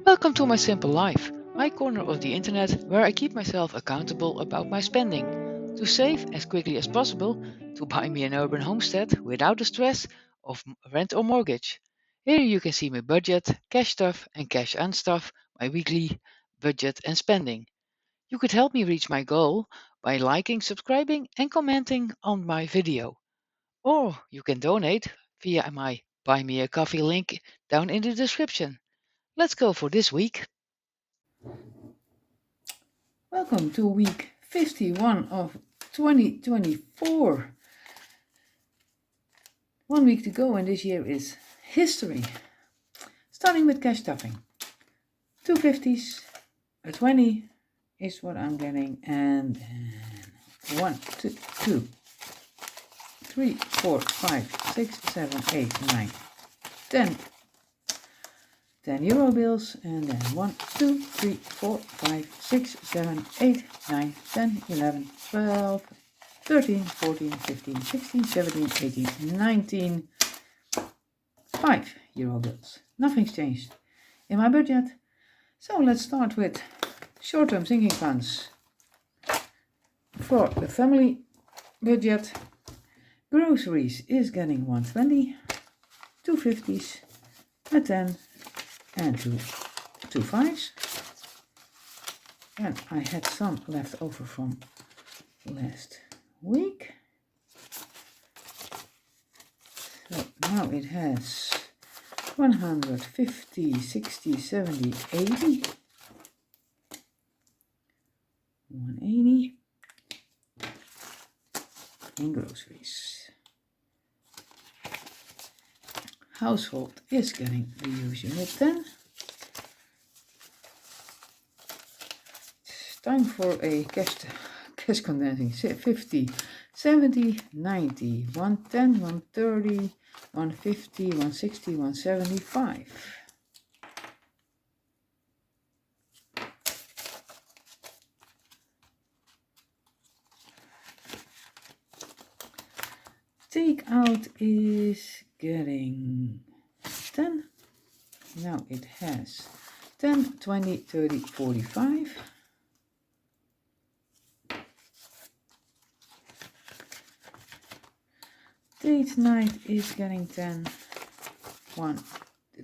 Welcome to my simple life, my corner of the internet where I keep myself accountable about my spending, to save as quickly as possible, to buy me an urban homestead without the stress of rent or mortgage. Here you can see my budget, cash stuff and cash unstuff, my weekly budget and spending. You could help me reach my goal by liking, subscribing and commenting on my video. Or you can donate via my Buy Me a Coffee link down in the description. Let's go for this week. Welcome to week 51 of 2024. 1 week to go and this year is history. Starting with cash stuffing. 250s, a 20 is what I'm getting, and then 1, 2, 3, 4, 5, 6, 7, 8, 9, 10. 10 euro bills, and then 1, 2, 3, 4, 5, 6, 7, 8, 9, 10, 11, 12, 13, 14, 15, 16, 17, 18, 19, 5 euro bills. Nothing's changed in my budget. So let's start with short-term sinking funds. For the family budget, groceries is getting 120, 250s, a 10, and two fives. And I had some left over from last week. So now it has 150, 60, 70, 80, 180 in groceries. Household is getting the usual 10. It's time for a cash condensing. 50, 70, 90, 110, 130, 150, 160, 175. Takeout is getting 10. Now it has 10, 20, 30, 45. Date night is getting 10, 1,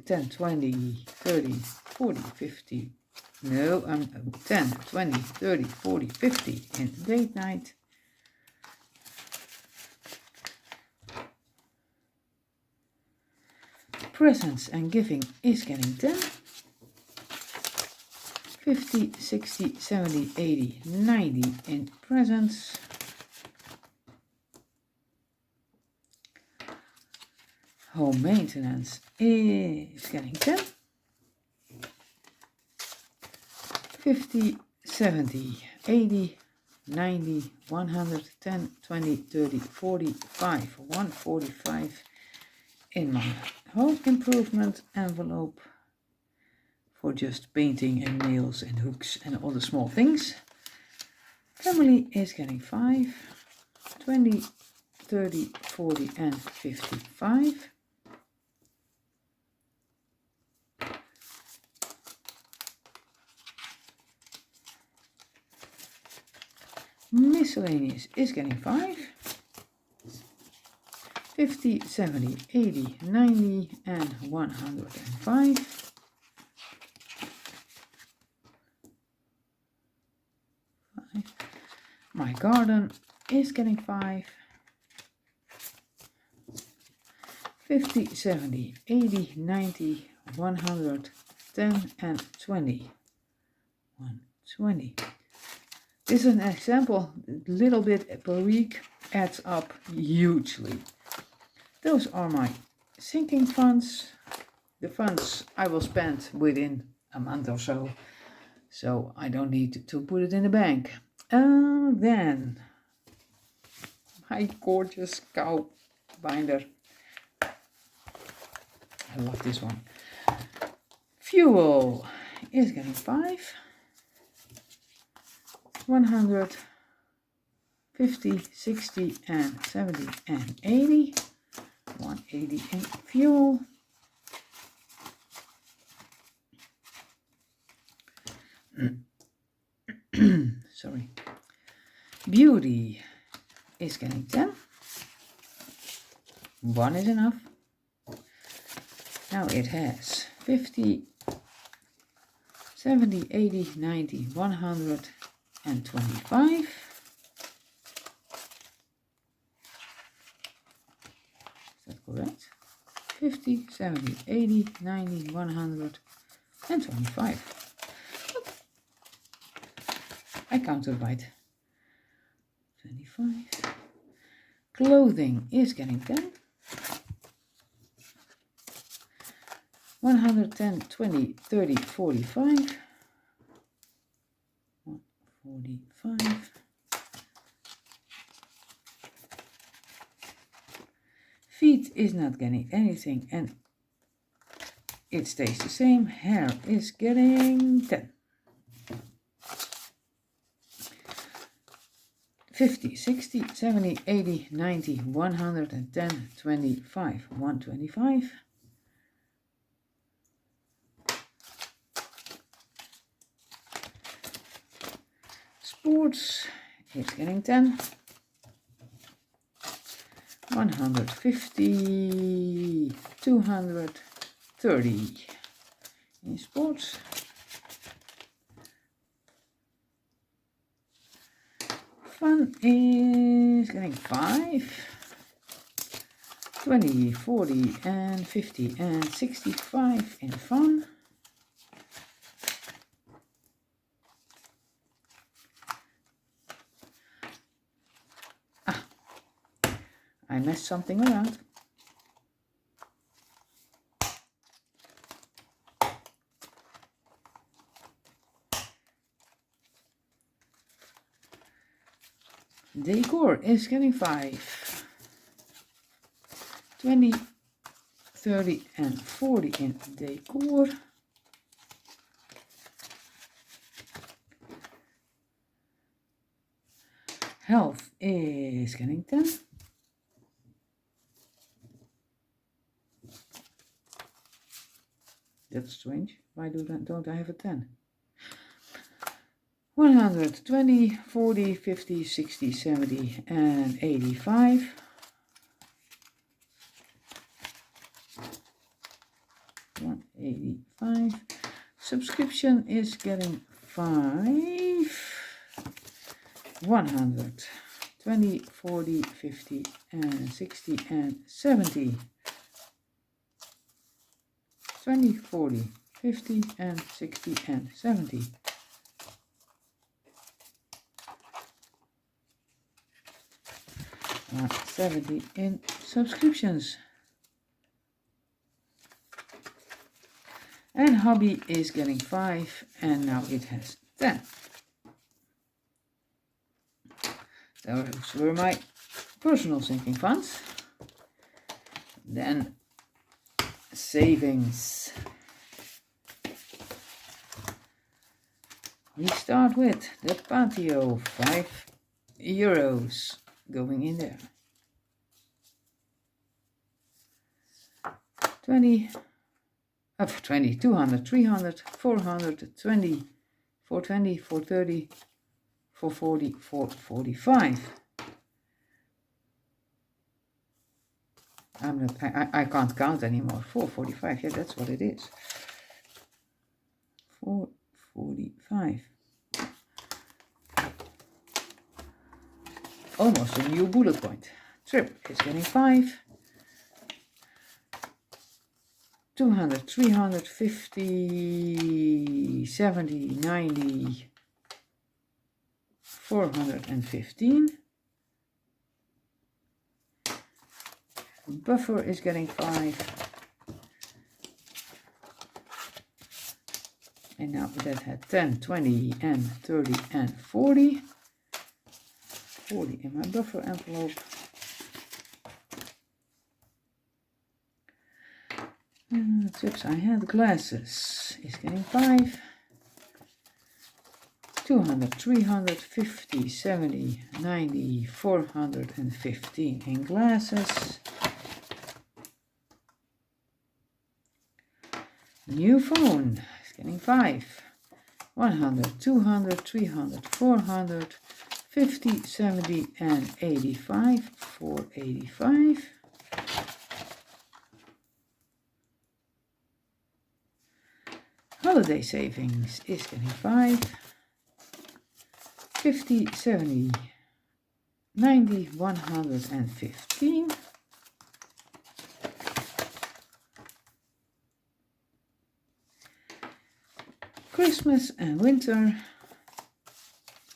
10, 20, 30, 40, 50. No, I'm 10, 20, 30, 40, 50 in date night. Presents and giving is getting 10. 50, 60, 70, 80, 90 in presents. Home maintenance is getting 10. 50, 70, 80, 90, 100, 10, 20, 30, 45, 145 in my home improvement envelope for just painting and nails and hooks and all the small things. Family is getting 5, 20, 30, 40 and 55. Miscellaneous is getting 5, 50, 70, 80, 90 and 105. My garden is getting 5, 50, 70, 80, 90, 100, 10 and 20. 120. This is an example, a little bit per week adds up hugely. Those are my sinking funds, the funds I will spend within a month or so, so I don't need to put it in the bank. Then my gorgeous cow binder. I love this one. Fuel is getting 5. 100, 50, 60 and 70 and 80. 180 in fuel. Sorry. Beauty is getting 10. 1 is enough. Now it has 50, 70, 80, 90, 125. Is that correct? 50, 70, 80, 90, 125. I counted right. 25. Clothing is getting 10. 110, 20, 30, 45. 145. Feet is not getting anything and it stays the same. Hair is getting 10. 50, 60, 70, 80, 90, 110, 25, 125. Sports is getting 10. 150, 230 in sports. Fun is getting 5. 20, 40 and 50 and 65 in fun. I messed something around. Decor is getting 5. 20, 30 and 40 in decor. Health is getting 10. That's strange. Why don't I have a 10? 120, 40, 50, 60, 70 and 85. 185. Subscription is getting 5. 100, 20, 40, 50 and 60 and 70. 20, 40, 50 and 60 and 70. Uh, 70 in subscriptions. And hobby is getting 5 and now it has 10. Those were my personal sinking funds. Then savings. We start with the patio, €5 going in there. 20, 200, 300, 400, 20, 420, 430, 440, 445. I can't count anymore. 445, yeah, that's what it is. 445. Almost a new bullet point. Trip is getting 5. 200, 350, 70, 90, 415. Buffer is getting 5. And now that had 10, 20 and 30 and 40. 40 in my buffer envelope. And the tips I had, glasses is getting 5. 200, 350, 70, 90, 415 in glasses. New phone is getting 5. 100, 200, 300, 400, 50, 70 and 85, 485. Holiday savings is getting 5, 50, 70, 90, 115. Christmas and winter,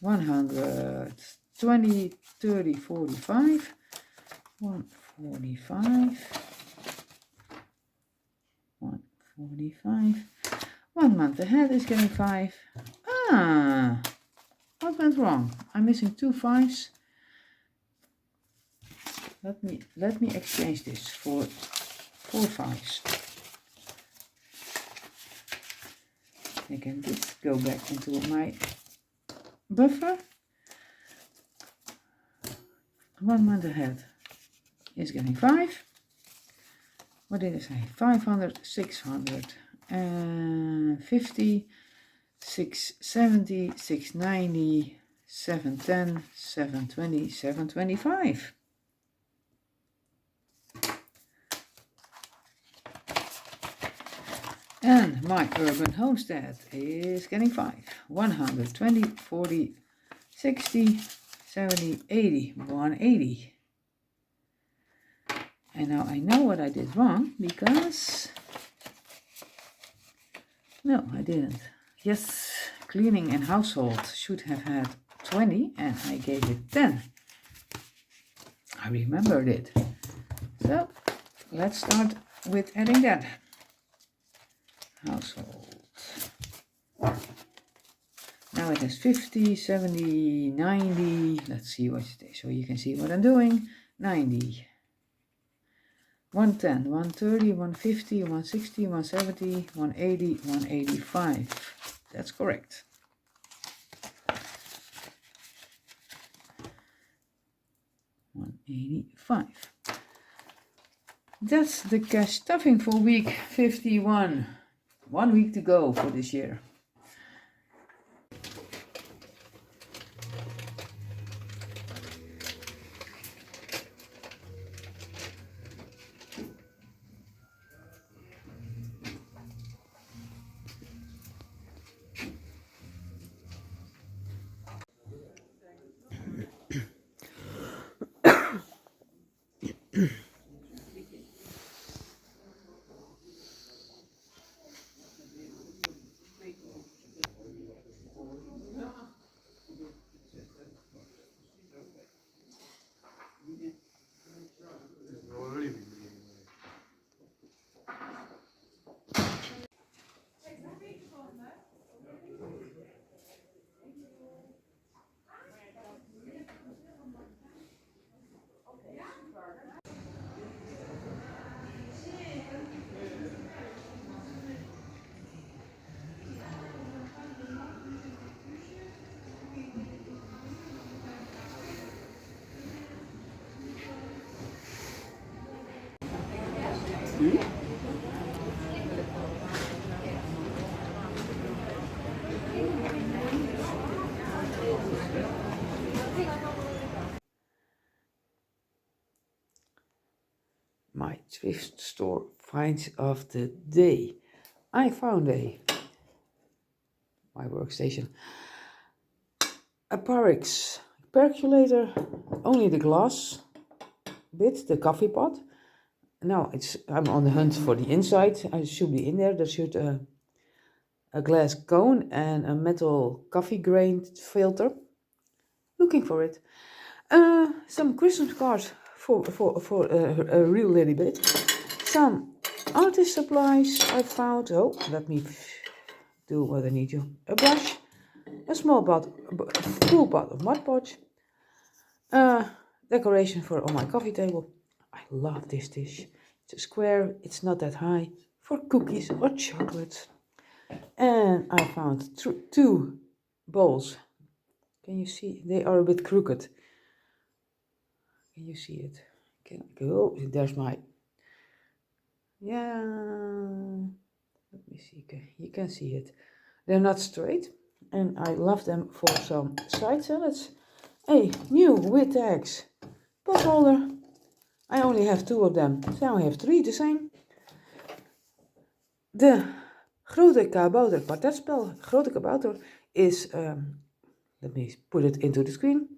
120, 30, 45, 145, 145. 1 month ahead is getting 5. Ah, what went wrong? I'm missing 2 5s. Let me exchange this for 4 5s. I can just go back into my buffer. 1 month ahead is getting 5. What did I say? 500, 600, 50, 670, 690, 710, 720, 725. And my urban homestead is getting 5. 120, 40, 60, 70, 80, 180. And now I know what I did wrong because, no, I didn't. Yes, cleaning and household should have had 20 and I gave it 10. I remembered it. So let's start with adding that. Household. Now it has 50, 70, 90. Let's see what it is so you can see what I'm doing. 90. 110, 130, 150, 160, 170, 180, 185. That's correct. $185. That's the cash stuffing for week 51. 1 week to go for this year. My thrift store finds of the day. I found my workstation, a Spijks percolator, only the glass bit, the coffee pot. Now I'm on the hunt for the inside. I should be in there. There should a glass cone and a metal coffee grain filter. Looking for it. Some Christmas cards for a real little bit. Some artist supplies I found. Oh, let me do what I need to. A brush, a small full pot of Mod Podge, decoration for on my coffee table. I love this dish. It's a square, it's not that high, for cookies or chocolate. And I found 2 bowls. Can you see? They are a bit crooked. Can you see it? Can I go? There's my. Yeah. Let me see. Okay, you can see it. They're not straight. and I love them for some side salads. A new with tags pot holder. I only have 2 of them, so I have 3 the same. De Grote Kabouter kwartetspel. Grote Kabouter is, let me put it into the screen.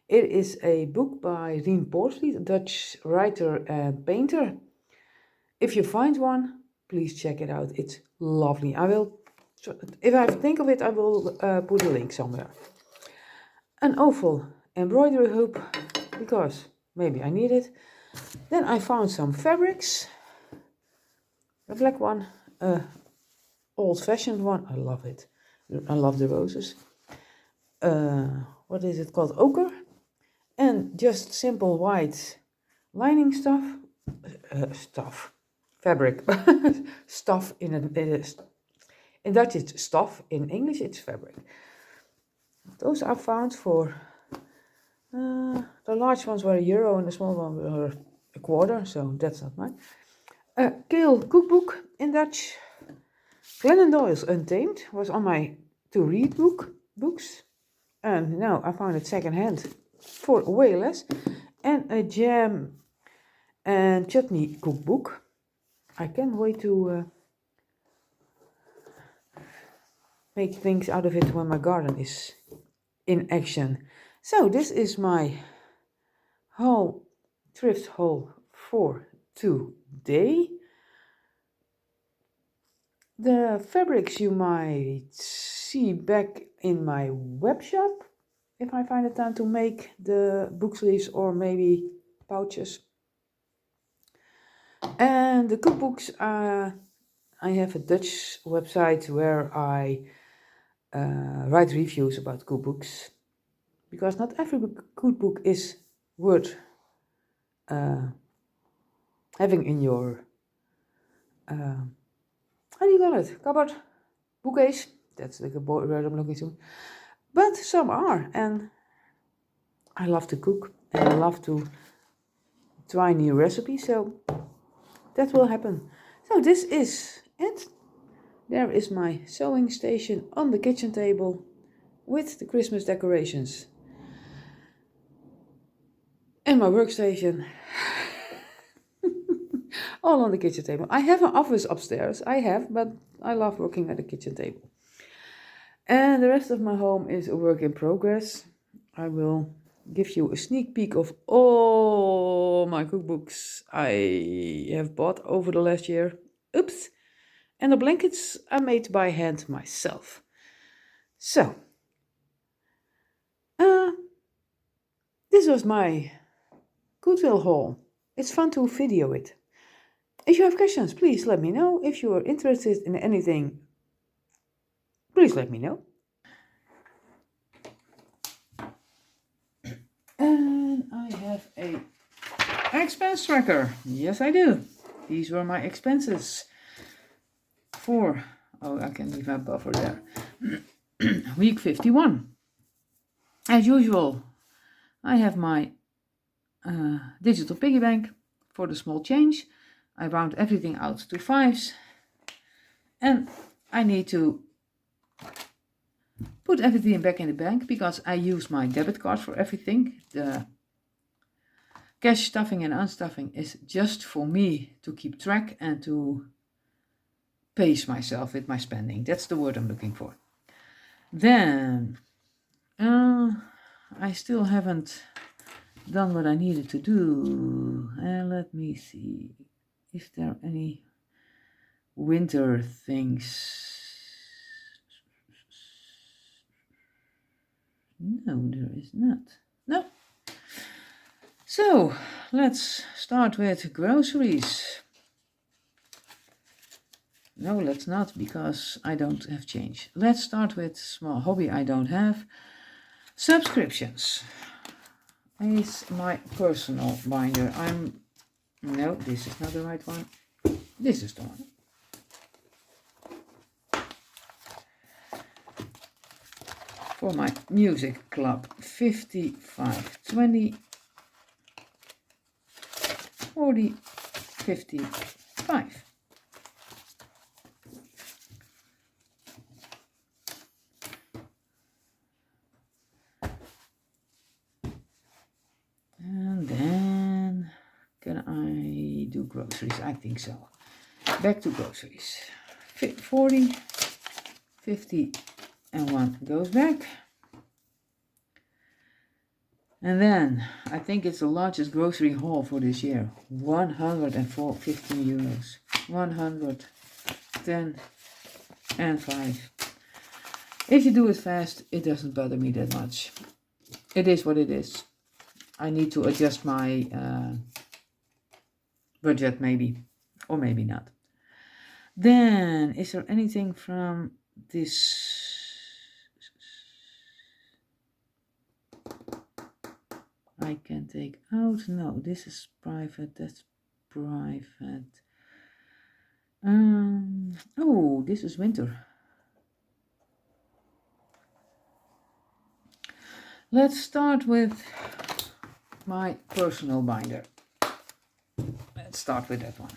It is a book by Rien Poortvliet, a Dutch writer and painter. If you find one, please check it out. It's lovely. If I think of it, I will put a link somewhere. An oval embroidery hoop, because maybe I need it. Then I found some fabrics. A black one, old-fashioned one. I love it. I love the roses. What is it called? Ochre. And just simple white lining fabric. Stuff in Dutch it's stuff, in English it's fabric. Those are found for, the large ones were €1 and the small ones were a quarter, so that's not mine. Kale cookbook in Dutch. Glennon Doyle's Untamed was on my to-read books. And now I found it second-hand for way less. And a jam and chutney cookbook. I can't wait to make things out of it when my garden is in action. So this is my thrift haul for today. The fabrics you might see back in my web shop if I find it time to make the book sleeves or maybe pouches. And the cookbooks, I have a Dutch website where I write reviews about cookbooks, because not every cookbook is worth having in your how do you call it? Cupboard? Bookcase? That's the word I'm looking to. But some are, and I love to cook and I love to try new recipes, so that will happen. So this is it. There is my sewing station on the kitchen table with the Christmas decorations. And my workstation. All on the kitchen table. I have an office upstairs. But I love working at the kitchen table. And the rest of my home is a work in progress. I will give you a sneak peek of all my cookbooks I have bought over the last year. Oops. And the blankets I made by hand myself. So, this was my Goodwill haul. It's fun to video it. If you have questions, please let me know. If you are interested in anything, please let me know. And I have a expense tracker. Yes, I do. These were my expenses for, I can leave a buffer there. Week 51. As usual, I have my digital piggy bank for the small change. I round everything out to 5s. And I need to put everything back in the bank because I use my debit card for everything. The cash stuffing and unstuffing is just for me to keep track and to pace myself with my spending. That's the word I'm looking for. Then I still haven't done what I needed to do. And let me see if there are any winter things. No, there is not. No. So, let's start with groceries. No, let's not, because I don't have change. Let's start with small hobby I don't have. Subscriptions is my personal binder. No, this is not the right one. This is the one. For my music club, 5520 40 55. groceries, I think so. Back to groceries. 40, 50 and 1 goes back. And then, I think it's the largest grocery haul for this year. 115 euros. 110 and 5. If you do it fast, it doesn't bother me that much. It is what it is. I need to adjust my budget maybe, or maybe not. Then, is there anything from this? I can take out? No, this is private, that's private. Oh, this is winter. Let's start with my personal binder. Let's start with that one.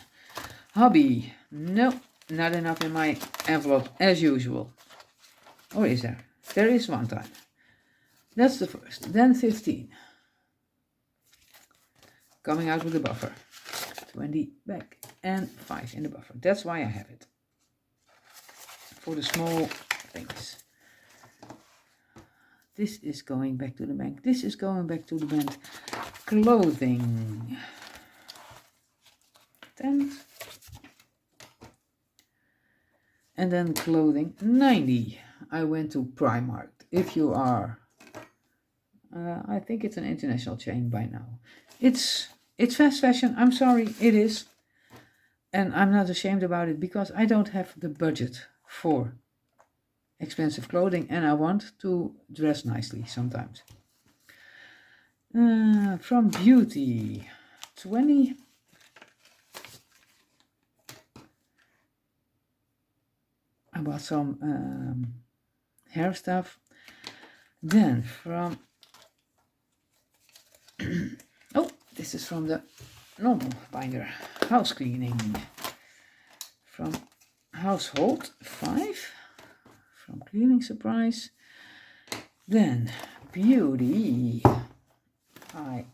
Hobby. No, not enough in my envelope as usual. Or is there? There is one time. That's the first. Then 15. Coming out with a buffer. 20 back and 5 in the buffer. That's why I have it. For the small things. This is going back to the bank. This is going back to the bank. Clothing. 10. And then clothing. 90. I went to Primark. If you are... I think it's an international chain by now. It's fast fashion. I'm sorry, it is. And I'm not ashamed about it because I don't have the budget for expensive clothing and I want to dress nicely sometimes. From beauty, 20. I bought some hair stuff. Then from oh, this is from the normal binder. House cleaning. From household, 5. From cleaning supplies. Then beauty. I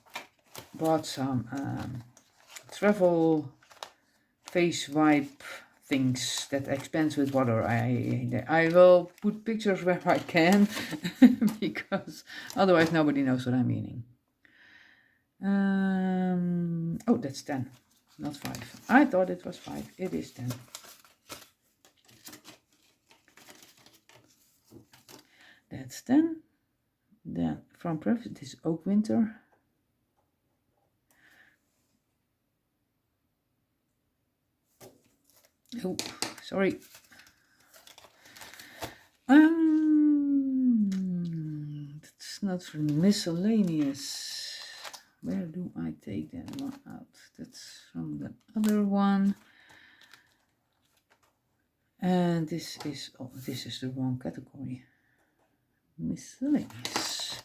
bought some travel face wipe things that expense with water. I will put pictures where I can because otherwise nobody knows what I'm meaning. Oh, that's 10, not 5. I thought it was 5. It is 10. That's 10. Then from Preference, this is Oak Winter. Oh, sorry. That's not for miscellaneous. Where do I take that one out? That's from the other one. And this is the wrong category. Miscellaneous.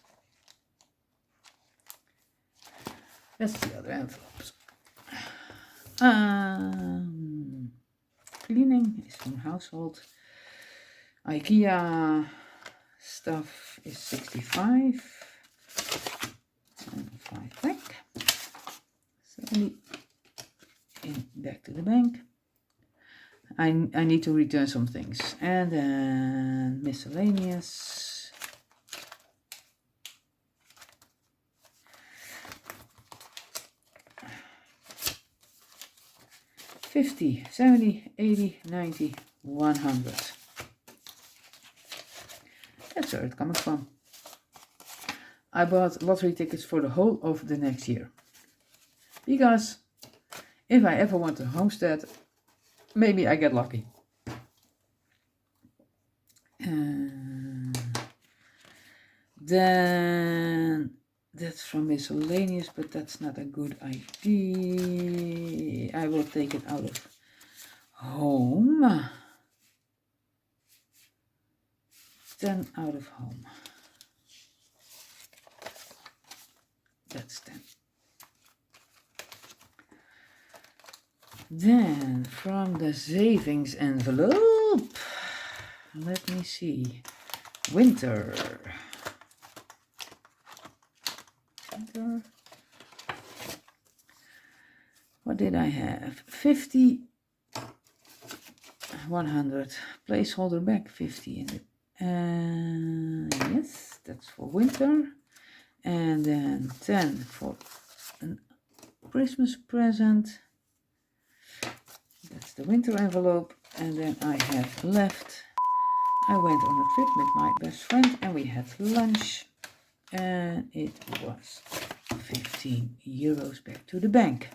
That's the other envelopes. Cleaning is from household. IKEA stuff is 65. And 5 back. 70 in back to the bank. I need to return some things. And then miscellaneous. $50, $70, $80, $90, $100. That's where it's coming from. I bought lottery tickets for the whole of the next year. Because if I ever want a homestead, maybe I get lucky. Then that's from miscellaneous, but that's not a good idea. I will take it out of home. 10 out of home. That's 10. Then from the savings envelope, let me see. Winter. What did I have? 50, 100. Placeholder back 50 in it. Yes, that's for winter. And then 10 for a Christmas present. That's the winter envelope. And then I have left. I went on a trip with my best friend and we had lunch. And it was 15 euros back to the bank.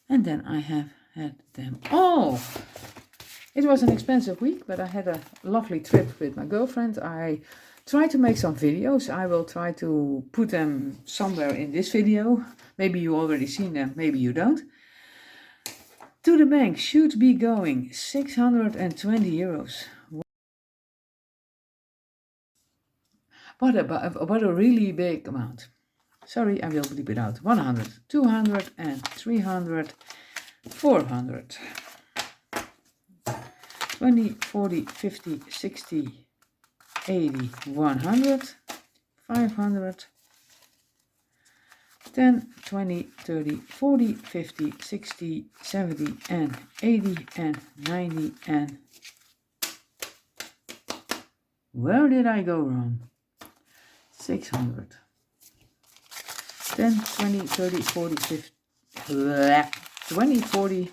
And then I have had them all. It was an expensive week, but I had a lovely trip with my girlfriend. I tried to make some videos. I will try to put them somewhere in this video. Maybe you already seen them, maybe you don't. To the bank should be going 620 euros. What a really big amount. Sorry, I will bleep it out. 100, 200 and 300, 400. 20, 40, 50, 60, 80, 100, 500, 10, 20, 30, 40, 50, 60, 70 and 80 and 90 and... Where did I go wrong? 600. 10, 20, 30, 40, 50, 20, 40,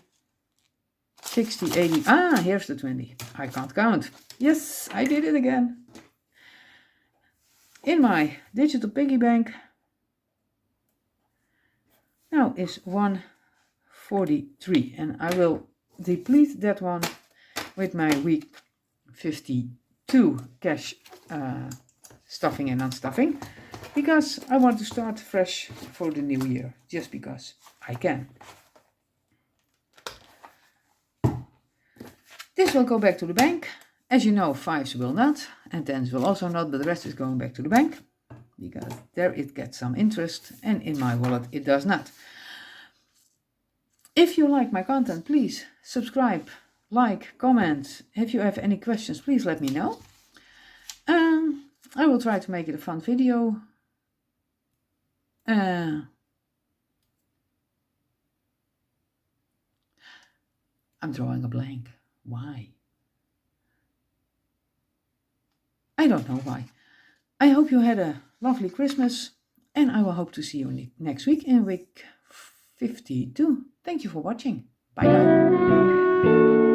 60, 80. Ah, here's the 20. I can't count. Yes, I did it again. In my digital piggy bank now is 143. And I will deplete that one with my week 52 cash stuffing and non-stuffing. Because I want to start fresh for the new year. Just because I can. This will go back to the bank. As you know, 5s will not, and 10s will also not, but the rest is going back to the bank, because there it gets some interest, and in my wallet it does not. If you like my content, please subscribe, like, comment. If you have any questions, please let me know. I will try to make it a fun video. I'm drawing a blank. Why? I don't know why. I hope you had a lovely Christmas, and I will hope to see you next week in week 52. Thank you for watching. Bye bye.